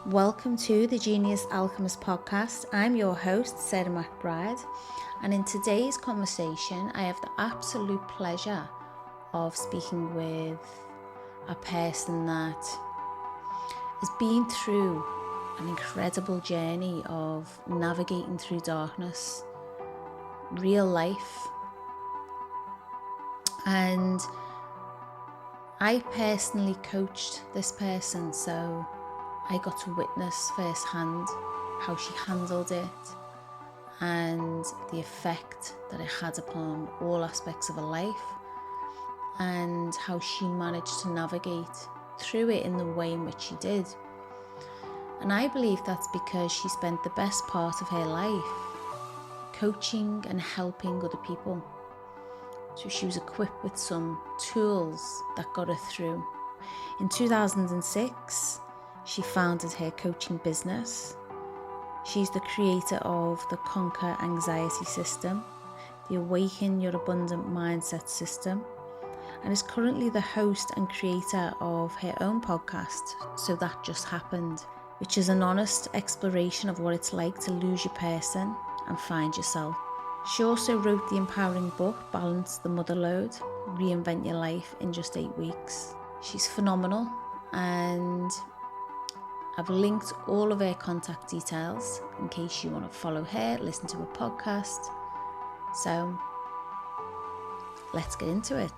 Welcome to the Genius Alchemist podcast. I'm your host, Sarah McBride, and in today's conversation, I have the absolute pleasure of speaking with a person that has been through an incredible journey of navigating through darkness, real life, and I personally coached this person, so I got to witness firsthand how she handled it and the effect that it had upon all aspects of her life, and how she managed to navigate through it in the way in which she did. And I believe that's because she spent the best part of her life coaching and helping other people. So she was equipped with some tools that got her through. In 2006, she founded her coaching business. She's the creator of the Conquer Anxiety System, the Awaken Your Abundant Mindset System, and is currently the host and creator of her own podcast, So That Just Happened, which is an honest exploration of what it's like to lose your person and find yourself. She also wrote the empowering book, Balance the Motherload, Reinvent Your Life in Just 8 weeks. She's phenomenal, and I've linked all of her contact details in case you want to follow her, listen to her podcast. So let's get into it.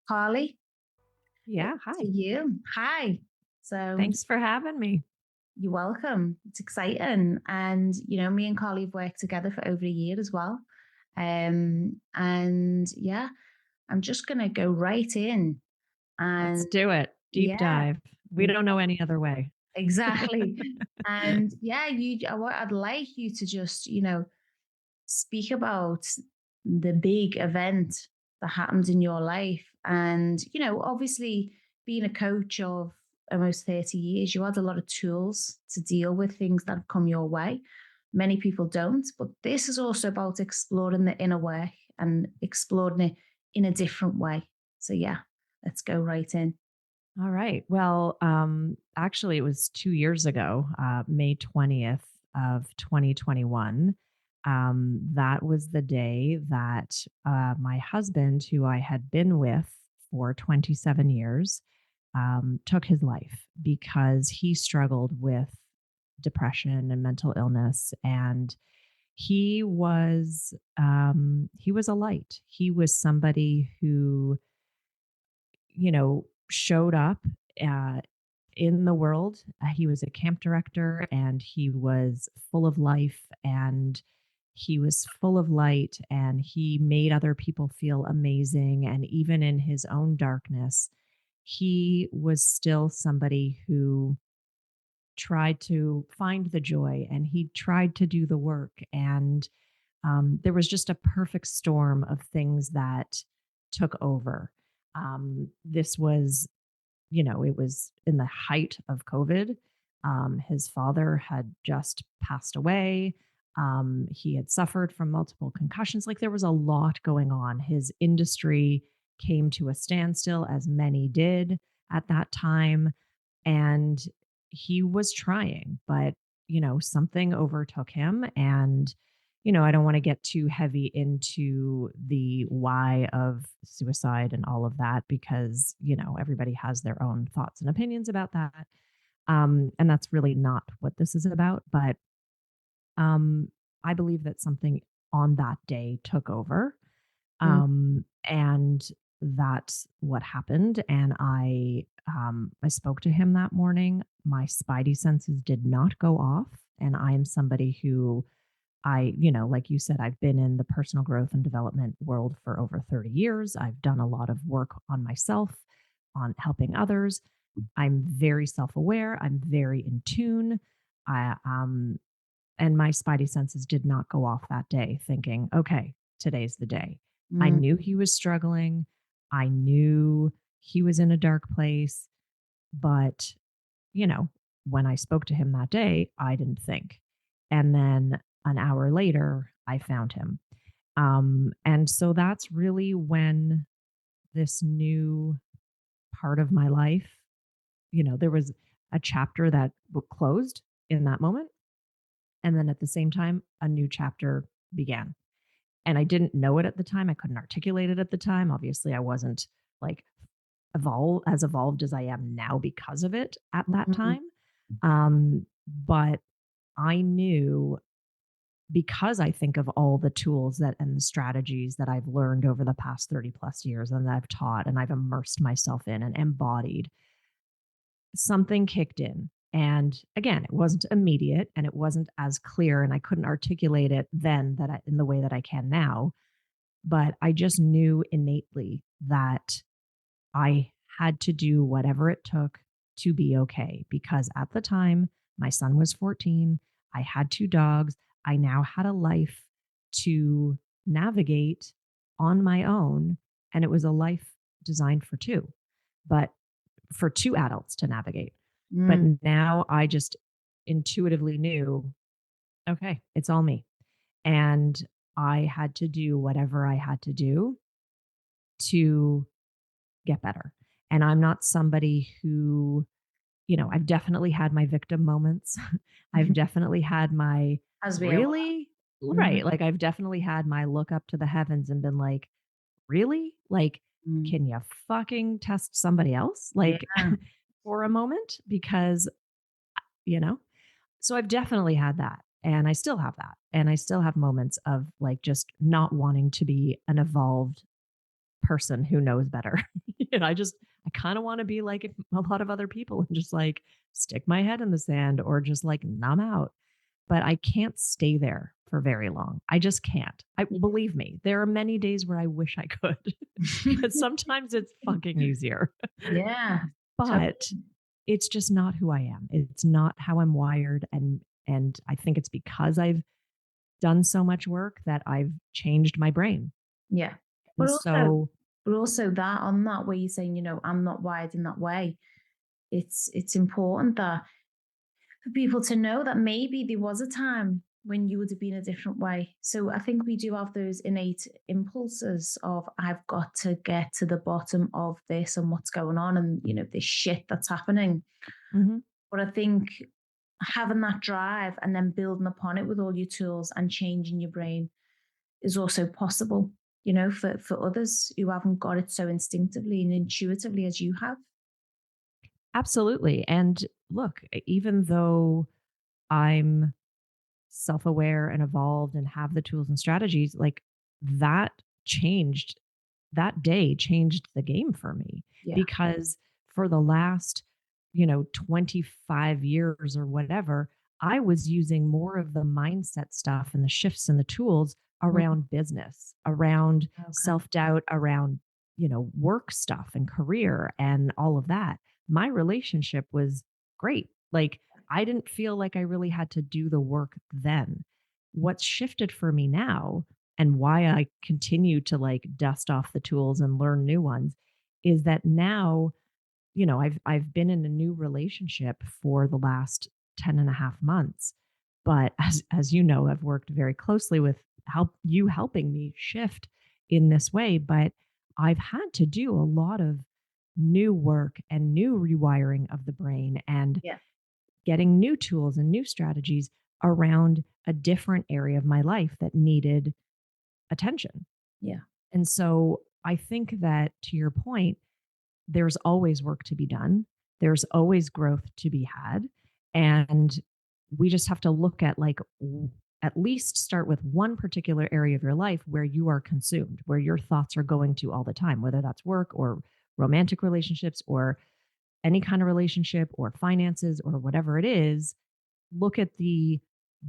Carly? Yeah, hi. To you. Hi. So Thanks for having me. You're welcome. It's exciting. And, me and Carly have worked together for over a year as well. And yeah, I'm just going to go right in. And let's do it. Deep dive. We don't know any other way. Exactly. And yeah, I'd like you to just, speak about the big event that happened in your life. And, obviously being a coach of almost 30 years, you had a lot of tools to deal with things that have come your way. Many people don't, but this is also about exploring the inner work and exploring it in a different way. So yeah, let's go right in. All right. Well, actually, it was 2 years ago, May 20th of 2021. That was the day that my husband, who I had been with for 27 years, took his life because he struggled with depression and mental illness. And he was a light. He was somebody who, showed up uh, in the world. He was a camp director, and he was full of life, and he was full of light, and he made other people feel amazing. And even in his own darkness, he was still somebody who tried to find the joy, and he tried to do the work. And there was just a perfect storm of things that took over. This was, it was in the height of COVID. His father had just passed away. He had suffered from multiple concussions. Like, there was a lot going on. His industry came to a standstill, as many did at that time. And he was trying, but, something overtook him. And I don't want to get too heavy into the why of suicide and all of that, because, everybody has their own thoughts and opinions about that. And that's really not what this is about. But I believe that something on that day took over. And that's what happened. And I spoke to him that morning. My spidey senses did not go off. And I am somebody who, like you said, I've been in the personal growth and development world for over 30 years. I've done a lot of work on myself, on helping others. I'm very self-aware. I'm very in tune. And my spidey senses did not go off that day thinking, okay, today's the day. I knew he was struggling. I knew he was in a dark place. But, when I spoke to him that day, I didn't think. And then an hour later, I found him. And so that's really when this new part of my life, there was a chapter that closed in that moment. And then at the same time, a new chapter began. And I didn't know it at the time. I couldn't articulate it at the time. Obviously, I wasn't like evolved as I am now because of it at that Mhm. time. But I knew, because I think of all the tools that and the strategies that I've learned over the past 30 plus years and that I've taught and I've immersed myself in and embodied, something kicked in. And again, it wasn't immediate and it wasn't as clear, and I couldn't articulate it then in the way that I can now. But I just knew innately that I had to do whatever it took to be okay, because at the time, my son was 14. I had two dogs. I now had a life to navigate on my own. And it was a life designed for two, but for two adults to navigate. But Mm. now I just intuitively knew, okay, it's all me. And I had to do whatever I had to do to get better. And I'm not somebody who, I've definitely had my victim moments. I've definitely had my As we all really, are. Mhm. right. Like I've definitely had my look up to the heavens and been like, really? Like, Mm. can you fucking test somebody else? Yeah. Like for a moment? Because, you know, so I've definitely had that. And I still have that. And I still have moments of like just not wanting to be an evolved person who knows better. And I kind of want to be like a lot of other people and just like stick my head in the sand or just like numb out. But I can't stay there for very long. I just can't. I believe me, there are many days where I wish I could, but sometimes it's fucking easier. Yeah. But Totally. it's just not who I am. It's not how I'm wired, and I think it's because I've done so much work that I've changed my brain. Yeah. And But also so but also that on that where you're saying, I'm not wired in that way. It's important that for people to know that maybe there was a time when you would have been a different way. So I think we do have those innate impulses of I've got to get to the bottom of this and what's going on and this shit that's happening. mhm. But I think having that drive and then building upon it with all your tools and changing your brain is also possible, for others who haven't got it so instinctively and intuitively as you have. Absolutely. And look, even though I'm self aware and evolved and have the tools and strategies, like that changed, that day changed the game for me, Yeah. because for the last, 25 years or whatever, I was using more of the mindset stuff and the shifts and the tools Mhm. around business, around Okay. self doubt, around, work stuff and career and all of that. My relationship was great. Like I didn't feel like I really had to do the work then. What's shifted for me now, and why I continue to like dust off the tools and learn new ones, is that now, I've been in a new relationship for the last 10 and a half months. But as you know, I've worked very closely with helping me shift in this way. But I've had to do a lot of new work and new rewiring of the brain and Yeah. getting new tools and new strategies around a different area of my life that needed attention. Yeah. And so I think that, to your point, there's always work to be done. There's always growth to be had. And we just have to look at like at least start with one particular area of your life where you are consumed, where your thoughts are going to all the time, whether that's work or romantic relationships or any kind of relationship or finances or whatever it is. Look at the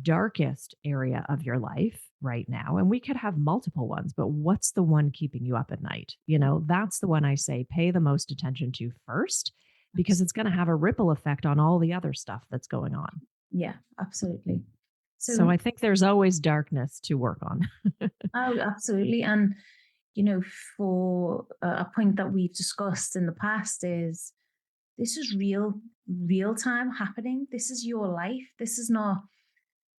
darkest area of your life right now. And we could have multiple ones, but what's the one keeping you up at night? That's the one I say pay the most attention to first, because it's going to have a ripple effect on all the other stuff that's going on. Yeah, absolutely. So So, I think there's always darkness to work on. oh, absolutely. And, for a point that we've discussed in the past is this is real time happening. This is your life. This is not,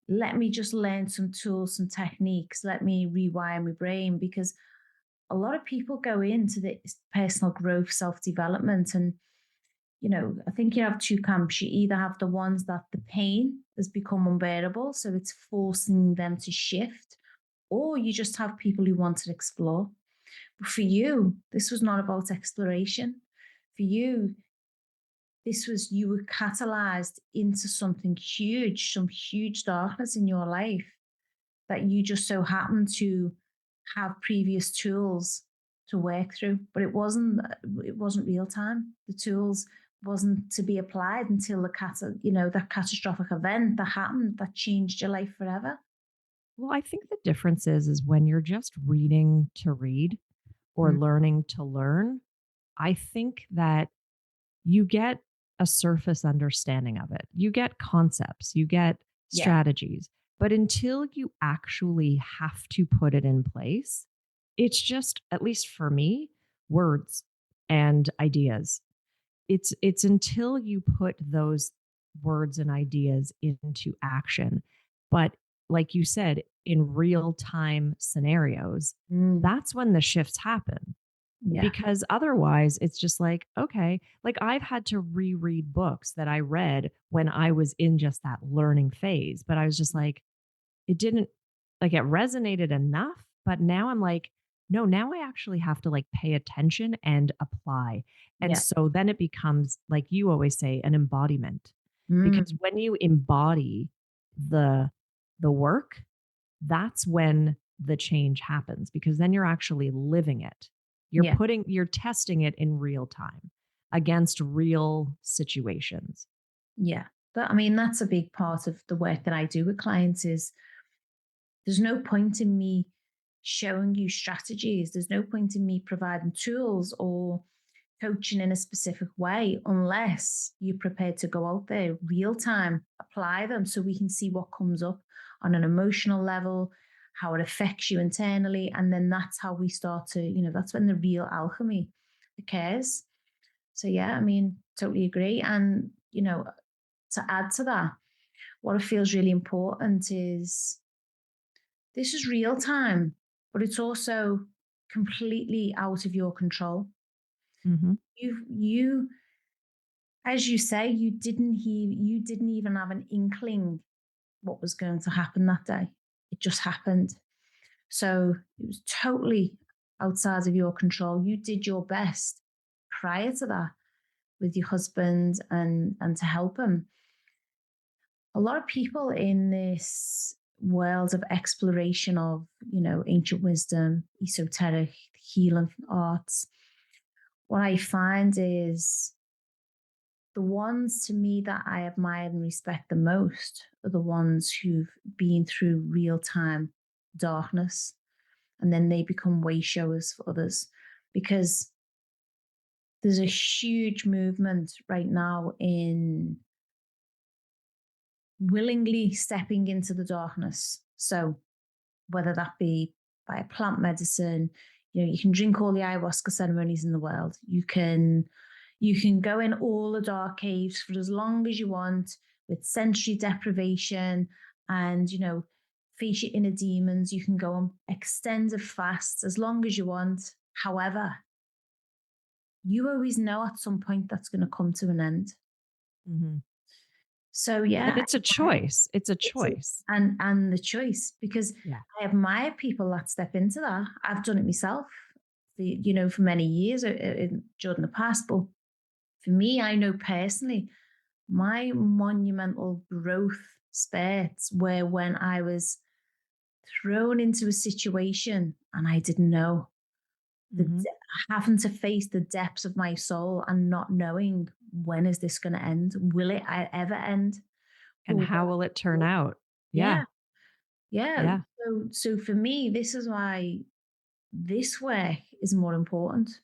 let me just learn some tools, some techniques. Let me rewire my brain because a lot of people go into this personal growth, self development, and I think you have two camps. You either have the ones that the pain has become unbearable, so it's forcing them to shift, or you just have people who want to explore. But for you, this was not about exploration. For you, this was you were catalyzed into something huge, some huge darkness in your life that you just so happened to have previous tools to work through. But it wasn't real time. The tools wasn't to be applied until that catastrophic event that happened that changed your life forever. Well, I think the difference is when you're just reading to read or Mm. learning to learn, I think that you get a surface understanding of it. You get concepts, you get Yeah, strategies, but until you actually have to put it in place, it's just, at least for me, words and ideas. It's until you put those words and ideas into action. But like you said, in real time scenarios, mm, that's when the shifts happen, yeah, because otherwise it's just like, okay, like I've had to reread books that I read when I was in just that learning phase, but I was just like, it didn't, like, it resonated enough, but now I'm like, no, now I actually have to like pay attention and apply. And yeah, so then it becomes, like you always say, an embodiment. Because mm, when you embody the work, that's when the change happens, because then you're actually living it. yeah, You're testing it in real time against real situations. yeah. But I mean, that's a big part of the work that I do with clients is there's no point in me showing you strategies. There's no point in me providing tools or coaching in a specific way unless you're prepared to go out there real time, apply them so we can see what comes up on an emotional level, how it affects you internally. And then that's how we start to, that's when the real alchemy occurs. So, yeah, I mean, totally agree. And, to add to that, what it feels really important is this is real time, but it's also completely out of your control. Mhm. You as you say, you didn't even have an inkling what was going to happen that day. It just happened. So it was totally outside of your control. You did your best prior to that with your husband and to help him. A lot of people in this world of exploration of, ancient wisdom, esoteric, healing arts, what I find is the ones to me that I admire and respect the most are the ones who've been through real time darkness and then they become way showers for others because there's a huge movement right now in willingly stepping into the darkness. So whether that be by a plant medicine, you can drink all the ayahuasca ceremonies in the world. You can go in all the dark caves for as long as you want with sensory deprivation and, face your inner demons. You can go on extended fasts as long as you want. However, you always know at some point that's going to come to an end. Mhm. So And yeah, it's a choice. It's a it's a, choice. and the choice because Yeah. I admire people that step into that. I've done it myself, for many years during the past. But for me, I know personally, my monumental growth spurts were when I was thrown into a situation and I didn't know Mhm. having to face the depths of my soul and not knowing when is this going to end? Will it ever end? And Or how will it turn out? yeah, Yeah. yeah. Yeah. So for me, this is why this work is more important.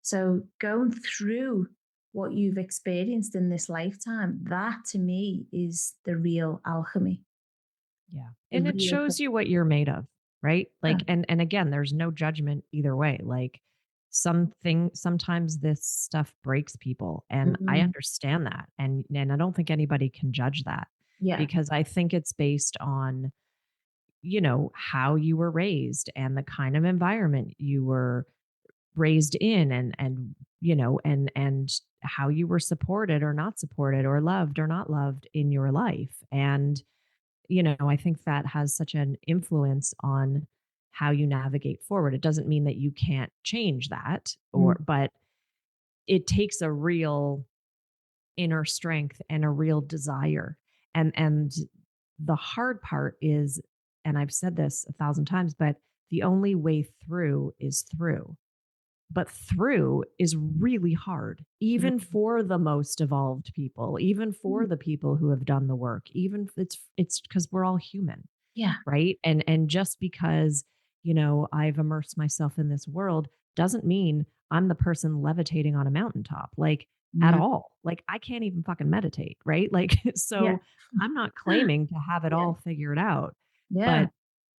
So going through what you've experienced in this lifetime, that to me is the real alchemy. Yeah. The And it real shows you what you're made of, right? yeah. Like, and again, there's no judgment either way. Like, sometimes this stuff breaks people, and I Mm, understand that. And I don't think anybody can judge that, yeah. because I think it's based on, how you were raised and the kind of environment you were raised in, and and how you were supported or not supported, or loved or not loved in your life. And I think that has such an influence on how you navigate forward. It doesn't mean that you can't change that, Mm, but it takes a real inner strength and a real desire. And the hard part is, and I've said this a thousand times, but the only way through is through. But through is really hard, mm, even for the most evolved people, even mm. for the people who have done the work. Even if it's because we're all human, Yeah, right? And just because, I've immersed myself in this world doesn't mean I'm the person levitating on a mountaintop, like, at mm, all. Like, I can't even fucking meditate, right? Like, yeah, so I'm not claiming to have it yeah, all figured out. yeah, But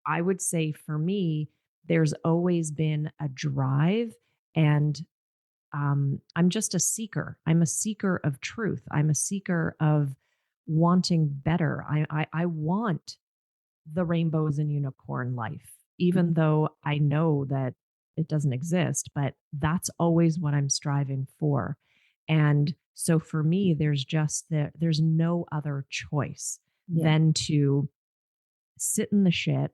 I would say for me, there's always been a drive, and I'm just a seeker. I'm a seeker of truth. I'm a seeker of wanting better. I want the rainbows and unicorn life, even though I know that it doesn't exist, but that's always what I'm striving for. And so for me, there's no other choice yeah, than to sit in the shit,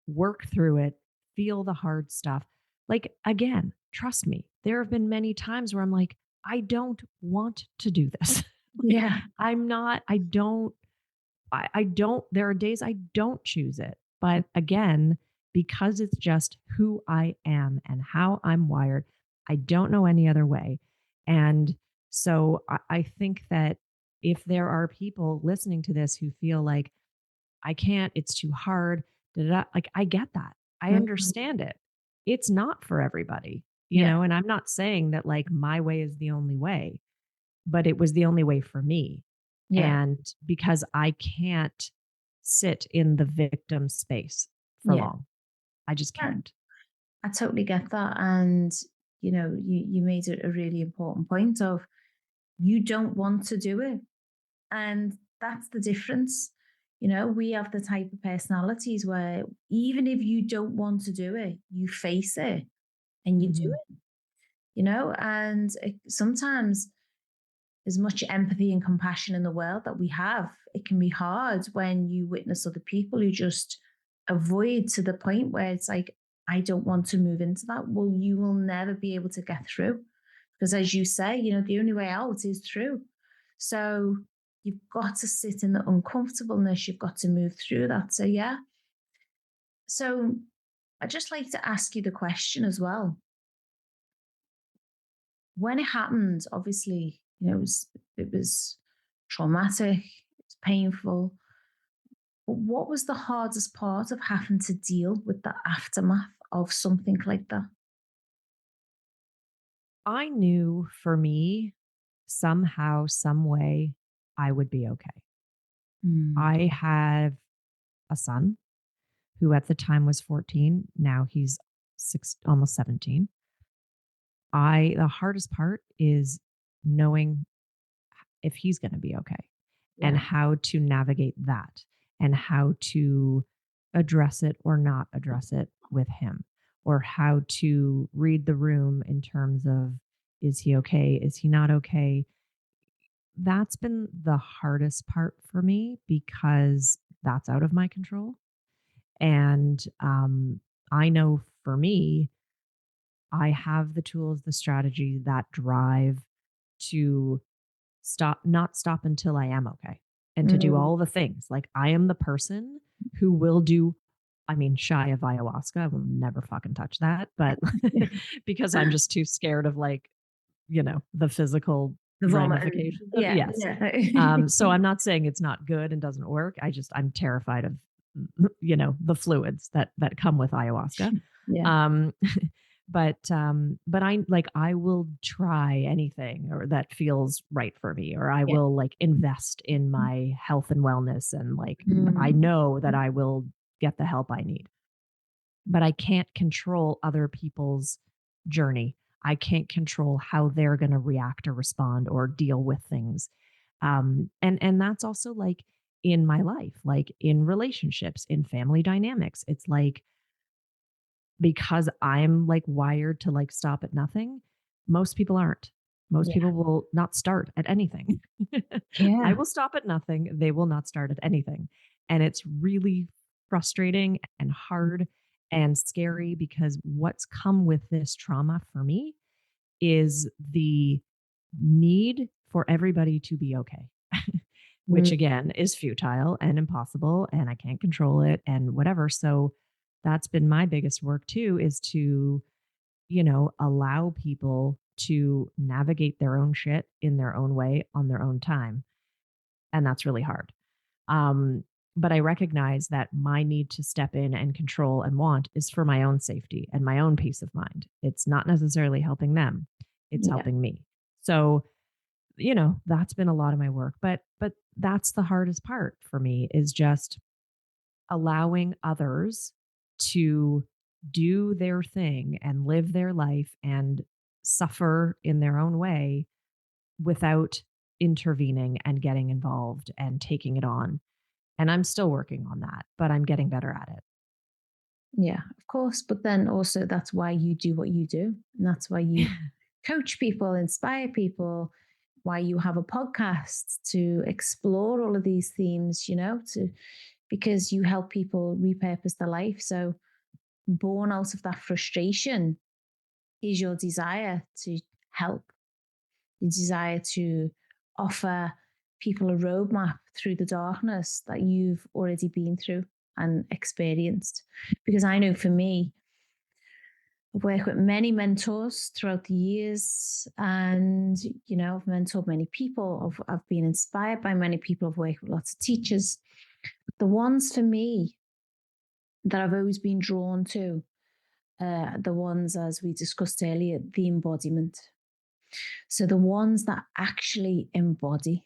work through it, feel the hard stuff. Like, again, trust me, there have been many times where I'm like, I don't want to do this. Like, yeah, I don't, there are days I don't choose it. But again, because it's just who I am and how I'm wired, I don't know any other way. And so I think that if there are people listening to this who feel like, I can't, it's too hard, da, da, da, like, I get that. I mm, understand it. It's not for everybody, yeah, and I'm not saying that like my way is the only way, but it was the only way for me. yeah, And because I can't sit in the victim space for yeah. long, I just Yeah, can't. I totally get that. And, you made a really important point of you don't want to do it. And that's the difference. We have the type of personalities where even if you don't want to do it, you face it and you do Mhm. it, and sometimes as much empathy and compassion in the world that we have, it can be hard when you witness other people who just avoid to the point where it's like, I don't want to move into that. Well, you will never be able to get through because, as you say, the only way out is through. So you've got to sit in the uncomfortableness. You've got to move through that. So, yeah. So I'd just like to ask you the question as well. When it happened, obviously, it was traumatic, it's painful. But what was the hardest part of having to deal with the aftermath of something like that? I knew for me, somehow, some way, I would be okay. Mm, I have a son who at the time was 14. Now he's almost 17. The hardest part is knowing if he's going to be okay, and yeah. how to navigate that, and how to address it or not address it with him, or how to read the room in terms of, is he okay? Is he not okay? That's been the hardest part for me because that's out of my control. And I know for me, I have the tools, the strategy, that drive to not stop until I am okay, and to do Mm, all the things. Like, I am the person who will do, I mean, shy of ayahuasca, I will never fucking touch that, but because I'm just too scared of, like, the physical the vomit. ramifications of, Yeah, yes. yeah. So I'm not saying it's not good and doesn't work. I'm terrified of, the fluids that come with ayahuasca. Yeah, Um, but I will try anything or that feels right for me, or I yeah. will like invest in my health and wellness, and like I Mm, know that I will get the help I need. But I can't control other people's journey. I can't control how they're going to react or respond or deal with things. And that's also like in my life, like in relationships, in family dynamics. It's like because I'm like wired to like stop at nothing, most people aren't. Most Yeah. people will not start at anything. I Yeah. will stop at nothing. They will not start at anything. And it's really frustrating and hard and scary because what's come with this trauma for me is the need for everybody to be okay, which Mm, again is futile and impossible, and I can't control it and whatever. So that's been my biggest work too, is to, allow people to navigate their own shit in their own way on their own time. And that's really hard. Um, but I recognize that my need to step in and control and want is for my own safety and my own peace of mind. It's not necessarily helping them, it's yeah. helping me. So, that's been a lot of my work. But that's the hardest part for me, is just allowing others to do their thing and live their life and suffer in their own way without intervening and getting involved and taking it on. And I'm still working on that, but I'm getting better at it. Yeah, of course. But then also, that's why you do what you do. And that's why you coach people, inspire people, why you have a podcast to explore all of these themes, because you help people repurpose their life. So, born out of that frustration is your desire to help, the desire to offer people a roadmap through the darkness that you've already been through and experienced. Because I know for me, I've worked with many mentors throughout the years, and I've mentored many people. I've been inspired by many people. I've worked with lots of teachers. The ones for me that I've always been drawn to, the ones, as we discussed earlier, the embodiment. So the ones that actually embody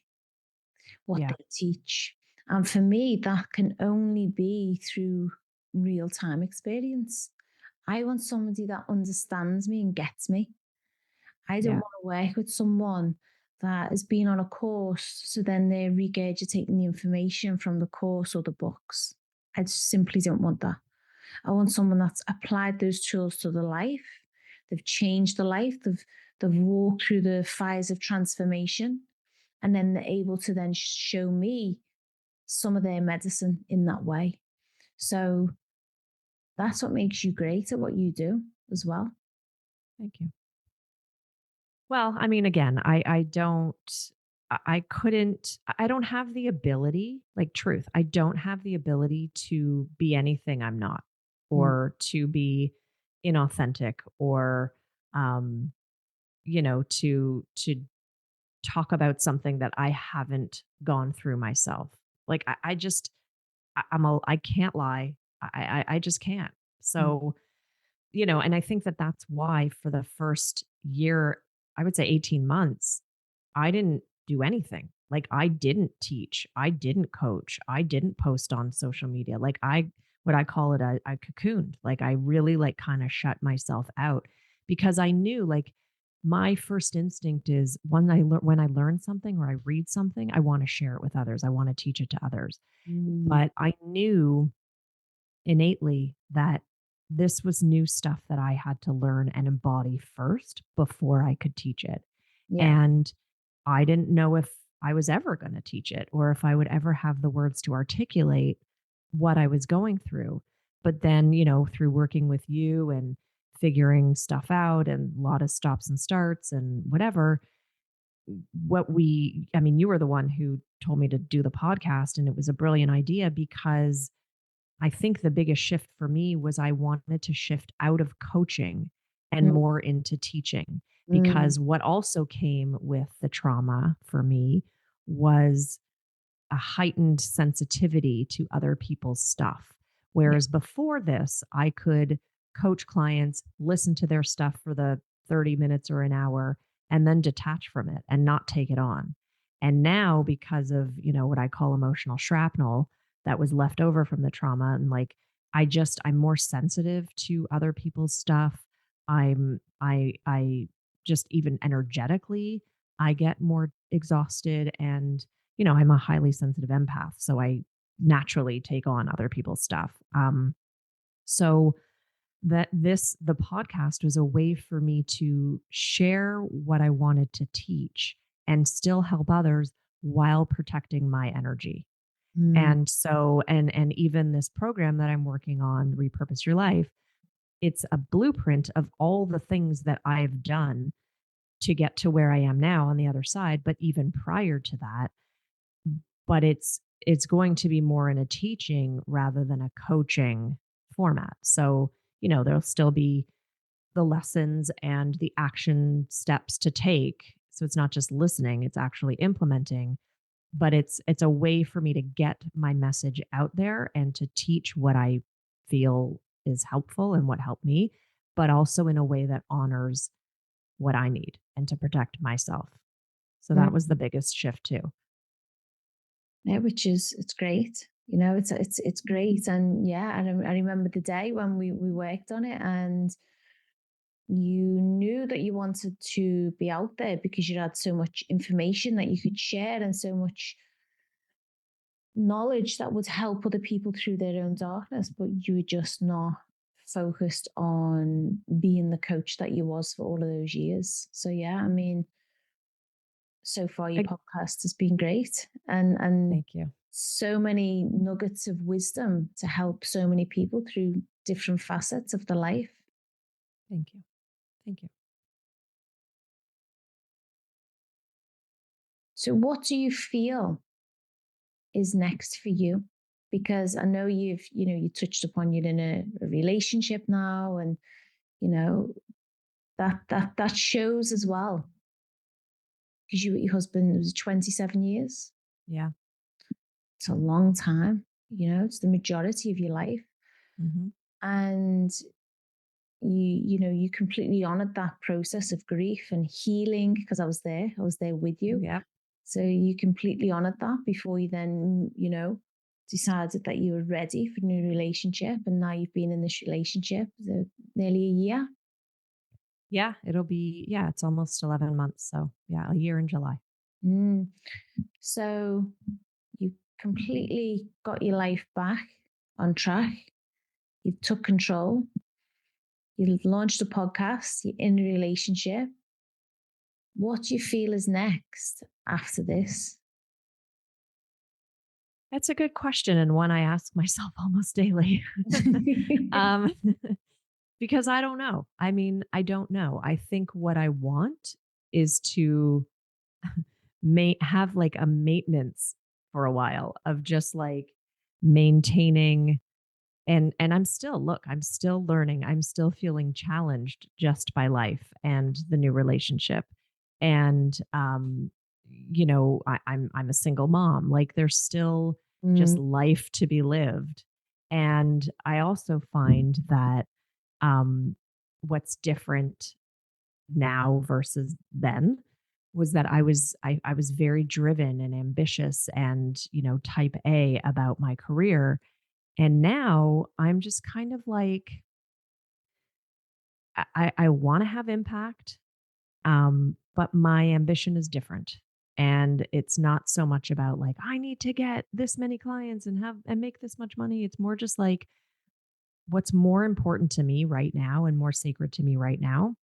what Yeah. they teach. And for me, that can only be through real time experience. I want somebody that understands me and gets me. I don't Yeah. want to work with someone that has been on a course, so then they're regurgitating the information from the course or the books. I just simply don't want that. I want someone that's applied those tools to their life. They've changed their life. They've walked through the fires of transformation, and then they're able to then show me some of their medicine in that way. So that's what makes you great at what you do as well. Thank you. Well, I mean, again, I couldn't, I don't have the ability, like truth, I don't have the ability to be anything I'm not, Mm, or to be inauthentic, or, um, to talk about something that I haven't gone through myself. Like I just, I can't lie. I just can't. mm, So, and I think that that's why for the first year, I would say 18 months, I didn't do anything. Like I didn't teach, I didn't coach, I didn't post on social media. Like what I call it, I cocooned. Like I really like kind of shut myself out, because I knew, like, my first instinct is when I learn something or I read something, I want to share it with others. I want to teach it to others. mm. But I knew innately that this was new stuff that I had to learn and embody first before I could teach it. Yeah. And I didn't know if I was ever going to teach it, or if I would ever have the words to articulate what I was going through. But then, through working with you and figuring stuff out, and a lot of stops and starts and whatever, I mean, you were the one who told me to do the podcast, and it was a brilliant idea, because I think the biggest shift for me was I wanted to shift out of coaching and Mm, more into teaching, mm. because what also came with the trauma for me was a heightened sensitivity to other people's stuff. Yeah. Whereas before this, I could coach clients, listen to their stuff for the 30 minutes or an hour, and then detach from it and not take it on. And now, because of, what I call emotional shrapnel that was left over from the trauma, and like, I'm more sensitive to other people's stuff. I just, even energetically, I get more exhausted, and I'm a highly sensitive empath, so I naturally take on other people's stuff. So that the podcast was a way for me to share what I wanted to teach and still help others while protecting my energy. Mm. And so, and even this program that I'm working on, Repurpose Your Life, it's a blueprint of all the things that I've done to get to where I am now on the other side, but even prior to that. But it's going to be more in a teaching rather than a coaching format. So, there'll still be the lessons and the action steps to take. So it's not just listening, it's actually implementing, but it's a way for me to get my message out there and to teach what I feel is helpful and what helped me, but also in a way that honors what I need and to protect myself. So that was the biggest shift too. Yeah, which is it's great. You know, it's great, and yeah, I remember the day when we worked on it, and you knew that you wanted to be out there because you had so much information that you could share and so much knowledge that would help other people through their own darkness, but you were just not focused on being the coach that you was for all of those years. So yeah, I mean, so far your I, podcast has been great, and Thank you. so many nuggets of wisdom to help so many people through different facets of their life. Thank you. Thank you. So what do you feel is next for you? Because I know you touched upon you're in a relationship now, and you know that shows as well, because you with your husband, it was 27 years. Yeah. It's a long time. It's the majority of your life. Hmm. And you completely honored that process of grief and healing, because I was there with you. Yeah. So you completely honored that before you then decided that you were ready for a new relationship, and now you've been in this relationship nearly a year. Yeah. Yeah, it's almost 11 months. So yeah, a year in July. Mm. So you completely got your life back on track. You took control. You launched a podcast. You're in a relationship. What do you feel is next after this? That's a good question, and one I ask myself almost daily. um, because I don't know. I mean, I don't know. I think what I want is to have like a maintenance for a while of just like maintaining. And I'm still learning. I'm still feeling challenged just by life and the new relationship. And I'm a single mom. Like there's still just Mm, life to be lived. And I also find that um what's different now versus then was that I was very driven and ambitious and, type A about my career, and now I'm just kind of like, I want to have impact, but my ambition is different. And it's not so much about like, I need to get this many clients and make this much money. It's more just like what's more important to me right now and more sacred to me right now.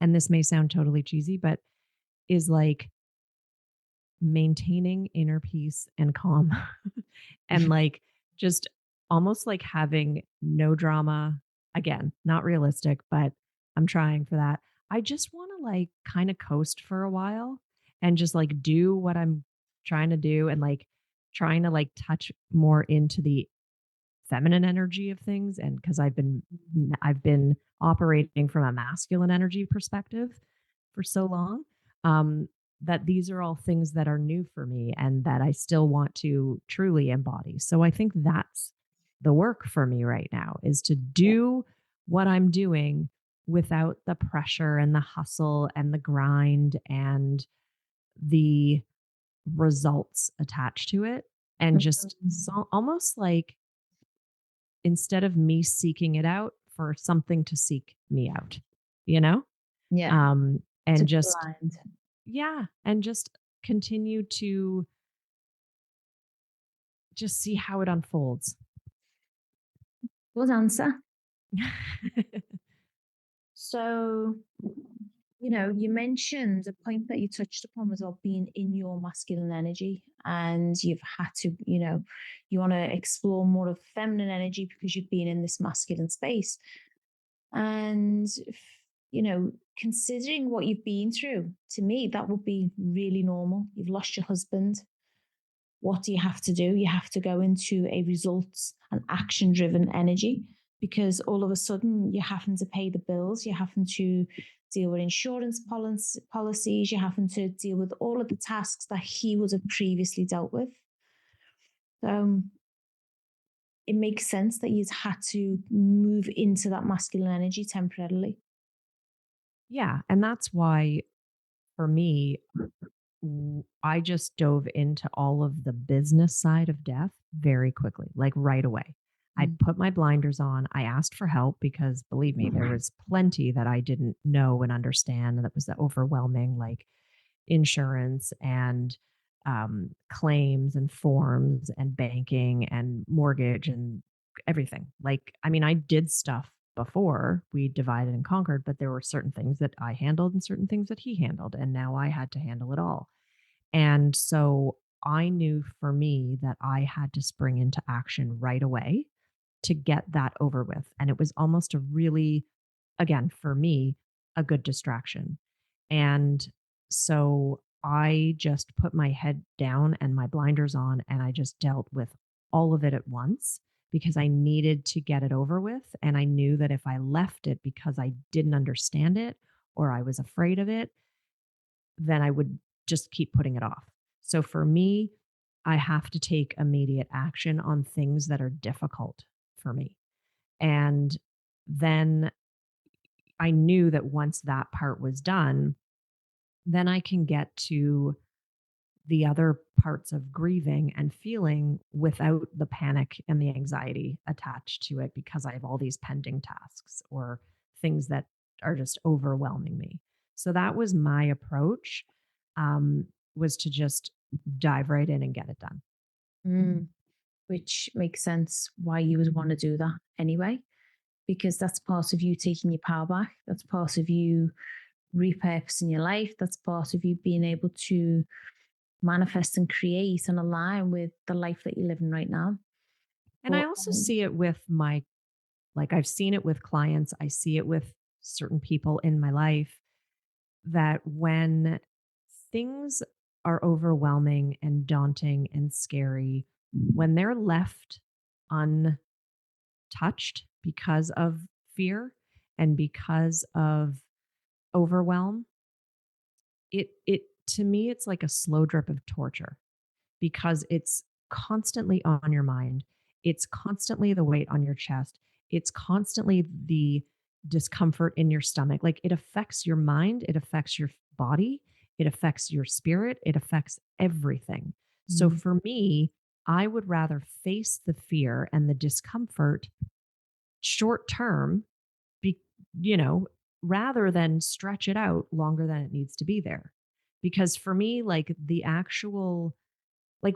And this may sound totally cheesy, but is like maintaining inner peace and calm and like just almost like having no drama. Again, not realistic, but I'm trying for that. I just want to like kind of coast for a while and just like do what I'm trying to do and like trying to like touch more into the feminine energy of things, and because I've been operating from a masculine energy perspective for so long, um, that these are all things that are new for me and that I still want to truly embody. So I think that's the work for me right now, is to yeah. do what I'm doing without the pressure and the hustle and the grind and the results attached to it, and just almost like, instead of me seeking it out, for something to seek me out, you know? Yeah, to And be just, aligned. yeah, and just continue to just see how it unfolds. Good answer. So, you mentioned a point that you touched upon was about being in your masculine energy, and you've had to, you want to explore more of feminine energy because you've been in this masculine space. And, considering what you've been through, to me, that would be really normal. You've lost your husband. What do you have to do? You have to go into a results and action driven energy because all of a sudden you're having to pay the bills, you're having to deal with insurance policies, you're having to deal with all of the tasks that he would have previously dealt with. So it makes sense that you've had to move into that masculine energy temporarily. Yeah. And that's why for me, I just dove into all of the business side of death very quickly, like right away. I Mm. put my blinders on. I asked for help because believe me, there was plenty that I didn't know and understand that was overwhelming, like insurance and claims and forms and banking and mortgage and everything. Like, I mean, I did stuff before we divided and conquered, but there were certain things that I handled and certain things that he handled. And now I had to handle it all. And so I knew for me that I had to spring into action right away to get that over with. And it was almost a really, again, for me, a good distraction. And so I just put my head down and my blinders on, and I just dealt with all of it at once because I needed to get it over with. And I knew that if I left it because I didn't understand it or I was afraid of it, then I would just keep putting it off. So for me, I have to take immediate action on things that are difficult for me. And then I knew that once that part was done, then I can get to the other parts of grieving and feeling without the panic and the anxiety attached to it because I have all these pending tasks or things that are just overwhelming me. So that was my approach, was to just dive right in and get it done. Mm. Which makes sense why you would want to do that anyway, because that's part of you taking your power back. That's part of you repurposing your life. That's part of you being able to manifest and create and align with the life that you're living right now. And I But also see it with my, like, I've seen it with clients, I see it with certain people in my life that when things are overwhelming and daunting and scary, when they're left untouched because of fear and because of overwhelm, it to me it's like a slow drip of torture because it's constantly on your mind. It's constantly the weight on your chest. It's constantly the discomfort in your stomach. Like it affects your mind, it affects your body, it affects your spirit, it affects everything. So mm, for me, I would rather face the fear and the discomfort short term, be, you know, rather than stretch it out longer than it needs to be there. Because for me, like the actual, like,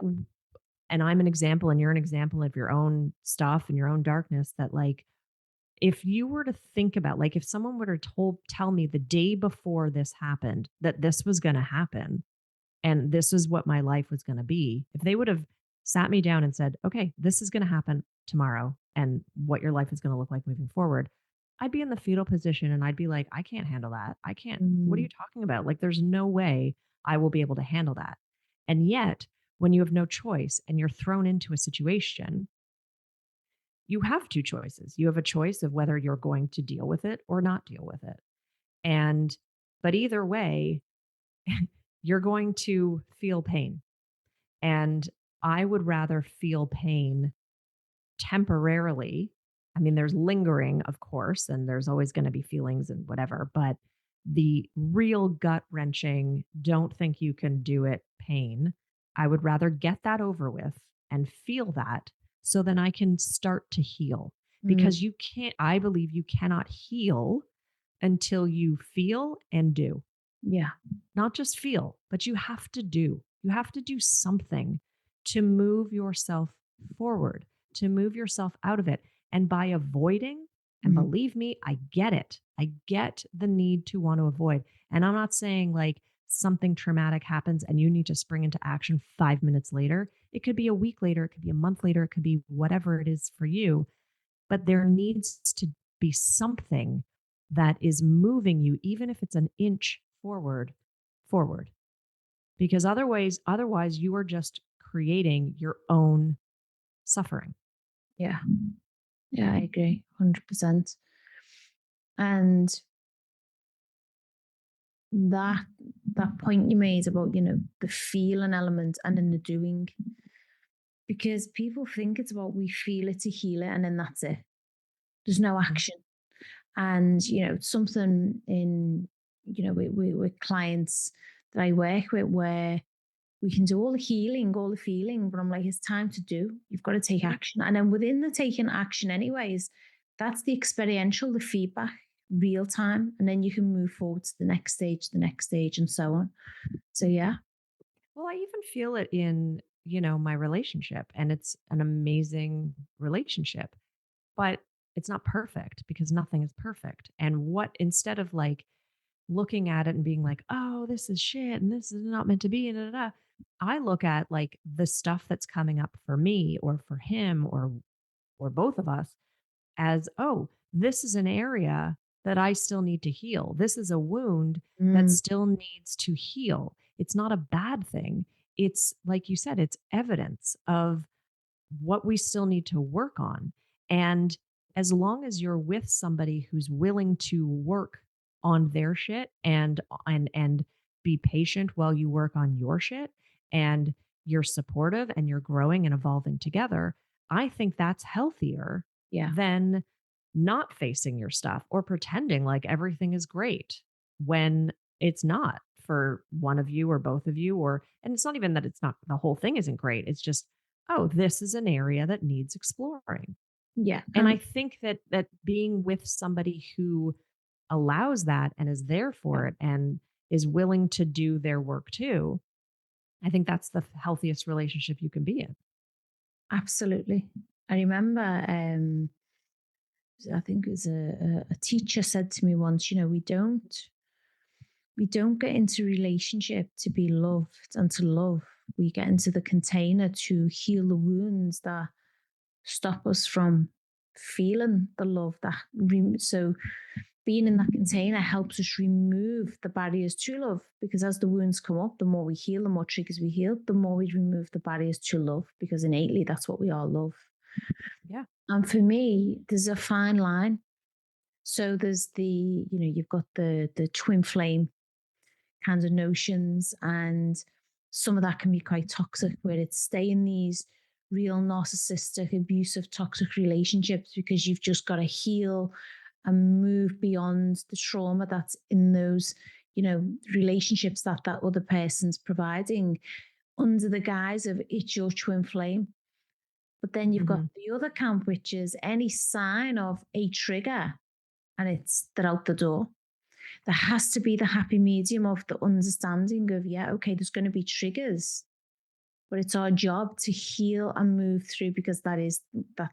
and I'm an example and you're an example of your own stuff and your own darkness that like if you were to think about like if someone were to tell me the day before this happened that this was going to happen and this is what my life was going to be, if they would have sat me down and said, okay, this is going to happen tomorrow and what your life is going to look like moving forward, I'd be in the fetal position and I'd be like, I can't handle that. I can't, what are mm, you talking about? Like, there's no way I will be able to handle that. And yet, when you have no choice and you're thrown into a situation, you have two choices. You have a choice of whether you're going to deal with it or not deal with it. And, but either way, you're going to feel pain. And I would rather feel pain temporarily. I mean, there's lingering, of course, and there's always going to be feelings and whatever, but the real gut wrenching, don't think you can do it pain, I would rather get that over with and feel that so then I can start to heal. mm, Because you can't, I believe you cannot heal until you feel and do. yeah. Not just feel, but you have to do. You have to do something to move yourself forward, to move yourself out of it. And by avoiding, And Mm. believe me, I get it. I get the need to want to avoid. And I'm not saying like something traumatic happens and you need to spring into action 5 minutes later. It could be a week later, it could be a month later, it could be whatever it is for you. But there needs to be something that is moving you, even if it's an inch forward. Because otherwise you are just creating your own suffering. Yeah. Yeah, I agree. 100%. And that that point you made about, the feeling element and then the doing. Because people think it's about we feel it to heal it and then that's it. There's no Mhm. action. And, it's something in, with clients that I work with where we can do all the healing, all the feeling, but I'm like, it's time to do. You've got to take Yeah. action. And then within the taking action, anyways, that's the experiential, the feedback, real time. And then you can move forward to the next stage, and so on. So, yeah. Well, I even feel it in, my relationship, and it's an amazing relationship, but it's not perfect because nothing is perfect. And what instead of like looking at it and being like, "Oh, this is shit and this is not meant to be," and da, da, da, I look at like the stuff that's coming up for me or for him or both of us as, "Oh, this is an area that I still need to heal. This is a wound that Mm, still needs to heal." It's not a bad thing. It's like you said, it's evidence of what we still need to work on. And as long as you're with somebody who's willing to work on their shit and be patient while you work on your shit and you're supportive and you're growing and evolving together, I think that's healthier yeah. than not facing your stuff or pretending like everything is great when it's not for one of you or both of you. Or and it's not even that it's not, the whole thing isn't great, it's just, oh, this is an area that needs exploring. Yeah. And I think that being with somebody who allows that and is there for it and is willing to do their work too, I think that's the healthiest relationship you can be in. Absolutely. I remember, I think it was a teacher said to me once, we don't get into relationship to be loved and to love. We get into the container to heal the wounds that stop us from feeling the love so being in that container helps us remove the barriers to love, because as the wounds come up, the more we heal, the more triggers we heal, the more we remove the barriers to love, because innately that's what we all love. Yeah. And for me, there's a fine line. So there's you've got the twin flame kind of notions, and some of that can be quite toxic, where it's stay in these real narcissistic, abusive, toxic relationships because you've just got to heal and move beyond the trauma that's in those, relationships that other person's providing under the guise of it's your twin flame. But then you've got Hmm. the other camp, which is any sign of a trigger and they're out the door. There has to be the happy medium of the understanding of, yeah, okay, there's going to be triggers, but it's our job to heal and move through, because that's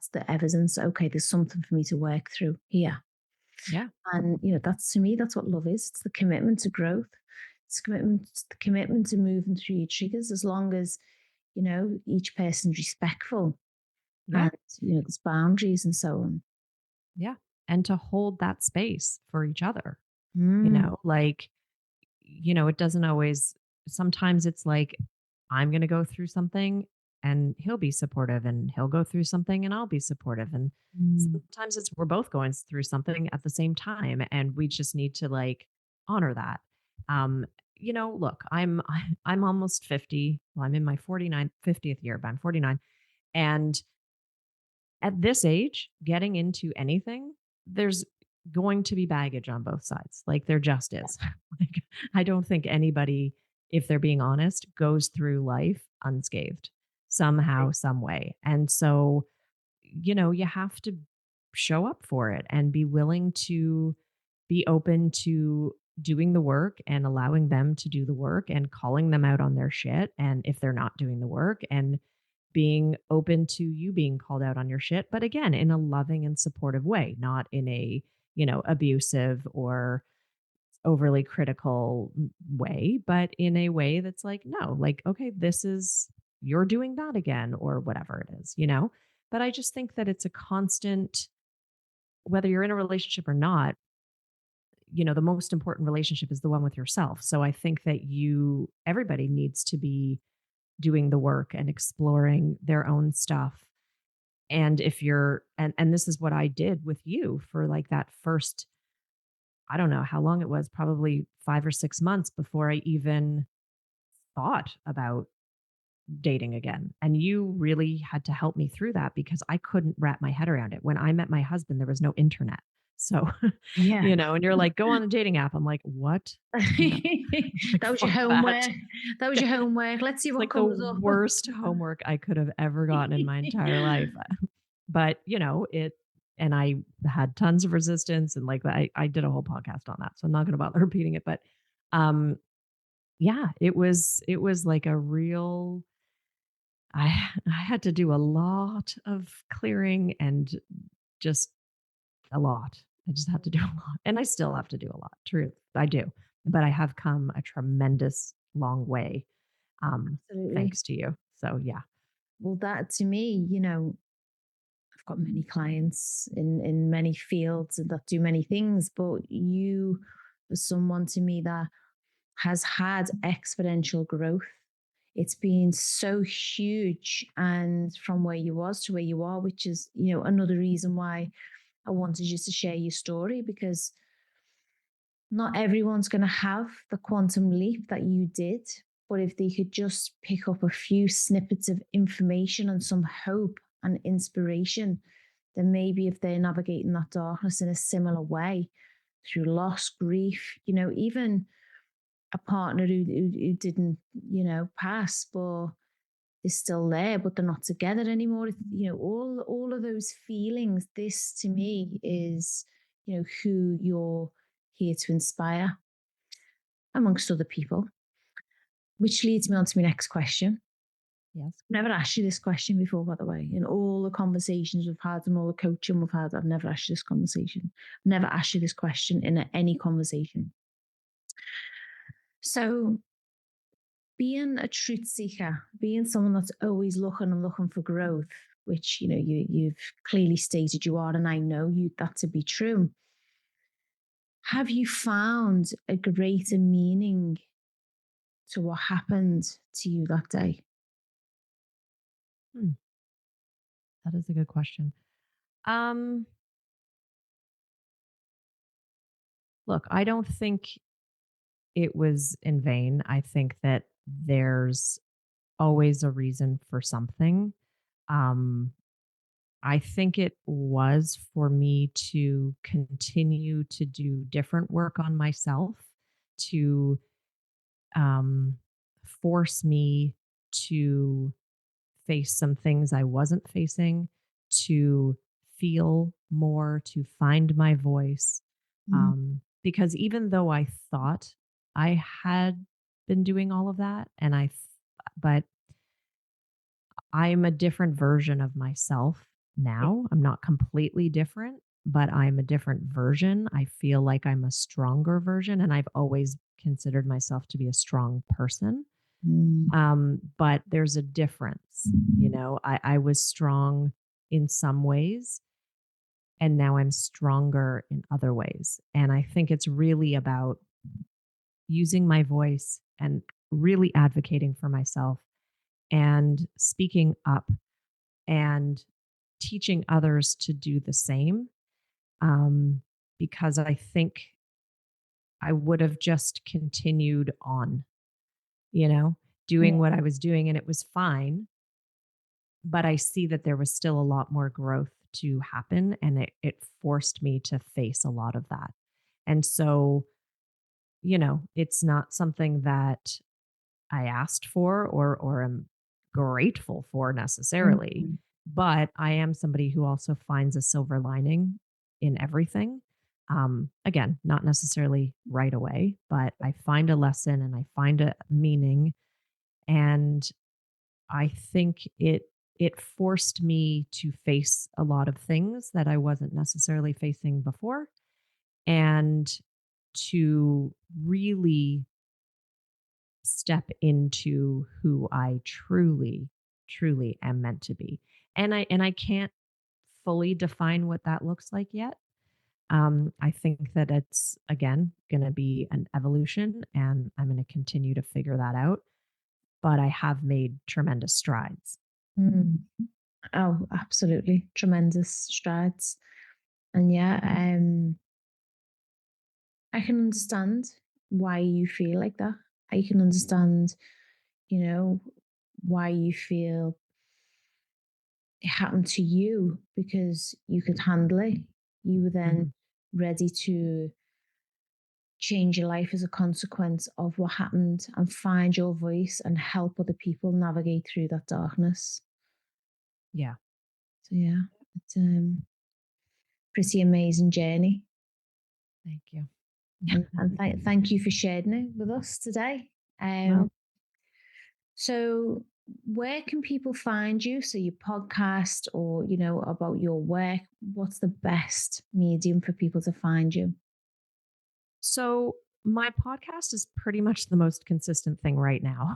the evidence. Okay, there's something for me to work through here. Yeah. And that's, to me, that's what love is. It's the commitment to growth. It's the commitment to moving through your triggers, as long as, each person's respectful Yeah. and there's boundaries and so on. Yeah. And to hold that space for each other, Mm, like, it doesn't always, sometimes it's like, I'm going to go through something and he'll be supportive, and he'll go through something and I'll be supportive. And mm, sometimes it's we're both going through something at the same time and we just need to like honor that. Um, look, I'm almost 50. Well, I'm in my 50th year, but I'm 49. And at this age, getting into anything, there's going to be baggage on both sides. Like there just is. Like I don't think anybody, if they're being honest, goes through life unscathed somehow, some way. And so, you have to show up for it and be willing to be open to doing the work and allowing them to do the work and calling them out on their shit and if they're not doing the work, and being open to you being called out on your shit, but again, in a loving and supportive way, not in a, abusive or overly critical way, but in a way that's like, no, like, okay, this is, you're doing that again, or whatever it is. But I just think that it's a constant, whether you're in a relationship or not, the most important relationship is the one with yourself. So I think that everybody needs to be doing the work and exploring their own stuff. And if you're, and this is what I did with you for like that first, I don't know how long it was, probably 5 or 6 months before I even thought about dating again. And you really had to help me through that because I couldn't wrap my head around it. When I met my husband, there was no internet. So, Yeah. and you're like, go on a dating app. I'm like, what? Like, That was your fuck that. homework. That was your homework. Let's see It's what like the comes up. worst homework I could have ever gotten in my entire life. But, and I had tons of resistance and like I did a whole podcast on that. So I'm not going to bother repeating it. But um, yeah, it was like a real, I had to do a lot of clearing and just a lot. I just have to do a lot. And I still have to do a lot. True. I do. But I have come a tremendous long way, Absolutely. thanks to you. So yeah. Well, that to me, I've got many clients in many fields and that do many things, but you are someone to me that has had exponential growth. It's been so huge, and from where you was to where you are, which is, another reason why I wanted you to share your story, because not everyone's going to have the quantum leap that you did. But if they could just pick up a few snippets of information and some hope and inspiration, then maybe if they're navigating that darkness in a similar way through loss, grief, even a partner who didn't, pass, but is still there, but they're not together anymore. All of those feelings. This to me is, who you're here to inspire, amongst other people. Which leads me on to my next question. Yes. I've never asked you this question before, by the way. In all the conversations we've had and all the coaching we've had, I've never asked you this conversation. I've never asked you this question in any conversation. So, being a truth seeker, being someone that's always looking and looking for growth, which you've clearly stated you are, and I know you that to be true. Have you found a greater meaning to what happened to you that day? Hmm, that is a good question. Um, Look, I don't think it was in vain. I think that there's always a reason for something. Um, I think it was for me to continue to do different work on myself, to um, force me to face some things I wasn't facing, to feel more, to find my voice. Mm, Because even though I thought I had been doing all of that, but I'm a different version of myself yeah. now. I'm not completely different, but I'm a different version. I feel like I'm a stronger version, and I've always considered myself to be a strong person. Mm, But there's a difference. I was strong in some ways, and now I'm stronger in other ways. And I think it's really about using my voice and really advocating for myself and speaking up and teaching others to do the same. Um, because I think I would have just continued on, you know, yeah. doing what I was doing, and it was fine. But I see that there was still a lot more growth to happen, and it forced me to face a lot of that. And so, it's not something that I asked for or am grateful for necessarily, Mm, but I am somebody who also finds a silver lining in everything. Again, not necessarily right away, but I find a lesson and I find a meaning. And I think it it forced me to face a lot of things that I wasn't necessarily facing before, and to really step into who I truly, truly am meant to be. And I can't fully define what that looks like yet. I think that it's again going to be an evolution, and I'm going to continue to figure that out. But I have made tremendous strides. Mm. Oh, absolutely. Tremendous strides. And yeah, I can understand why you feel like that. I can understand, you know, why you feel it happened to you because you could handle it. You were then Mhm. ready to change your life as a consequence of what happened and find your voice and help other people navigate through that darkness. Yeah. So yeah, it's pretty amazing journey. Thank you. And thank you for sharing it with us today. Well, So where can people find you? So your podcast or, about your work, what's the best medium for people to find you? so my podcast is pretty much the most consistent thing right now.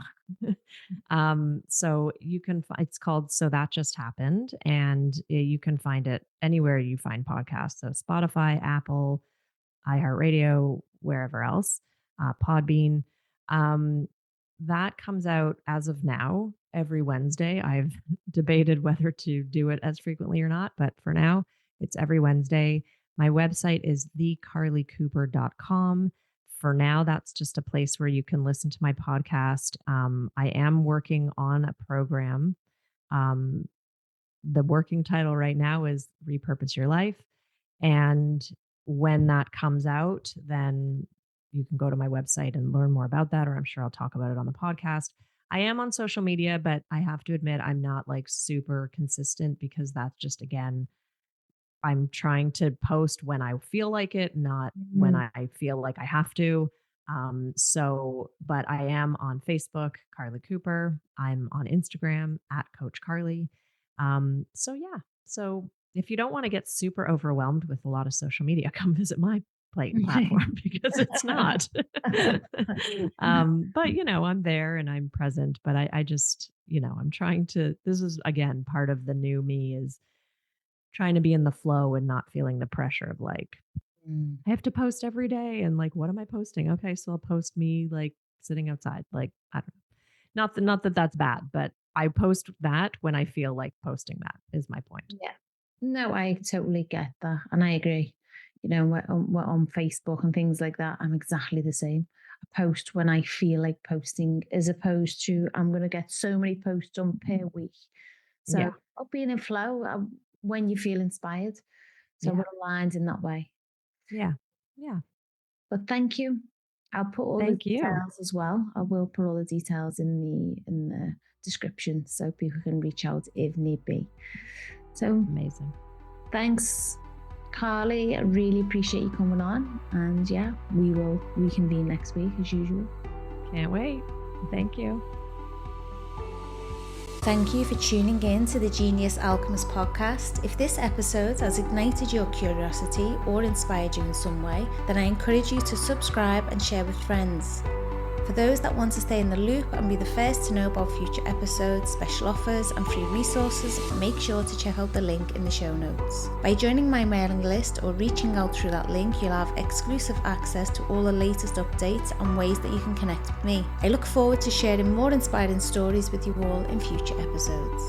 So you can, it's called So That Just Happened, and you can find it anywhere you find podcasts. So Spotify, Apple, iHeartRadio, wherever else, Podbean. Um, that comes out as of now every Wednesday. I've debated whether to do it as frequently or not, but for now, it's every Wednesday. My website is thecarlycooper.com. For now, that's just a place where you can listen to my podcast. I am working on a program. Um, the working title right now is Repurpose Your Life. And when that comes out, then you can go to my website and learn more about that, or I'm sure I'll talk about it on the podcast. I am on social media, but I have to admit, I'm not like super consistent because that's just, again, I'm trying to post when I feel like it, not when Mm. I feel like I have to. But I am on Facebook, Carly Cooper. I'm on Instagram at Coach Carly. Yeah. So if you don't want to get super overwhelmed with a lot of social media, come visit my platform because it's not. But I'm there and I'm present. But I just, I'm trying to. This is again part of the new me is trying to be in the flow and not feeling the pressure of like, Mm. I have to post every day and like, what am I posting? Okay, so I'll post me like sitting outside. Like, I don't know. Not that that's bad, but I post that when I feel like posting that is my point. Yeah. No, I totally get that. And I agree. We're on Facebook and things like that. I'm exactly the same. I post when I feel like posting, as opposed to I'm going to get so many posts done per week. So Yeah. I'll be in a flow when you feel inspired. So Yeah. we're aligned in that way. Yeah. Yeah. But thank you. I'll put all the Thank you. details as well. I will put all the details in the description so people can reach out if need be. So Amazing. thanks, Carly. I really appreciate you coming on. And yeah, we will reconvene next week as usual. Can't wait. Thank you. Thank you for tuning in to the Genius Alchemist podcast. If this episode has ignited your curiosity or inspired you in some way, then I encourage you to subscribe and share with friends. For those that want to stay in the loop and be the first to know about future episodes, special offers and free resources, make sure to check out the link in the show notes. By joining my mailing list or reaching out through that link, you'll have exclusive access to all the latest updates and ways that you can connect with me. I look forward to sharing more inspiring stories with you all in future episodes.